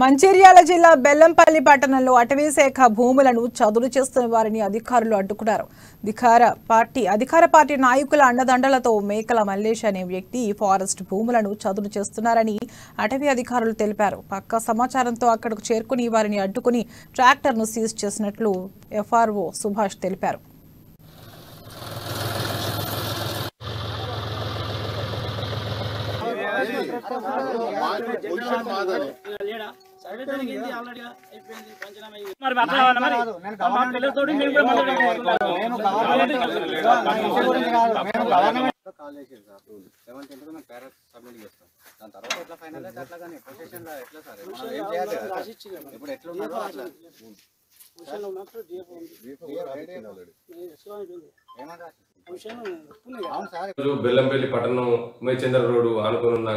మంచిర్యాల జిల్లా బెల్లంపల్లి పట్టణంలో అటవీ శాఖ భూములను చదును చేస్తున్న వారిని అధికారులు అడ్డుకున్నారు. అధికార పార్టీ నాయకుల అండదండలతో మేకల మల్లేష్ అనే వ్యక్తి ఫారెస్ట్ భూములను చదును చేస్తున్నారని అటవీ అధికారులు తెలిపారు. పక్కా సమాచారంతో అక్కడకు చేరుకుని వారిని అడ్డుకుని ట్రాక్టర్ను సీజ్ చేసినట్లు ఎఫ్ఆర్ఓ సుభాష్ తెలిపారు. బెల్లంపల్లి పట్టణం ఉమేచంద్ర రోడ్ ఆనుకున్న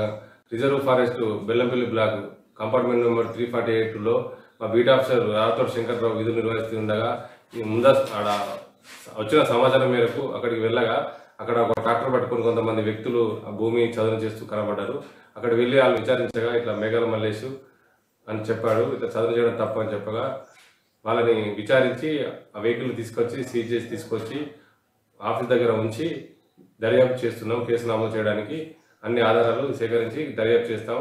reserve forest Bellampalli block compartment number 348 లో మా బీట్ ఆఫీసర్ రాథోడ్ శంకర్రావు విధులు నిర్వహిస్తుండగా వచ్చిన సమాచారం మేరకు అక్కడికి వెళ్ళగా అక్కడ ఒక ట్రాక్టర్ పట్టుకుని కొంతమంది వ్యక్తులు ఆ భూమి చదును చేస్తూ కనబడ్డారు. అక్కడ వెళ్ళి వాళ్ళు విచారించగా ఇట్లా మేఘల మల్లేష్ అని చెప్పాడు. ఇట్లా చదును చేయడం తప్పు అని చెప్పగా వాళ్ళని విచారించి ఆ వెహికల్ తీసుకొచ్చి సీజ్ చేసి తీసుకొచ్చి ఆఫీస్ దగ్గర ఉంచి దర్యాప్తు చేస్తున్నాం. కేసు నమోదు చేయడానికి అన్ని ఆధారాలు సేకరించి దర్యాప్తు చేస్తాం.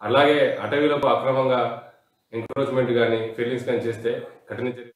అలాగే అటవీలకు అక్రమంగా ఎంక్రోచ్మెంట్ కానీ ఫెయిలింగ్స్ కానీ చేస్తే కఠిన చర్య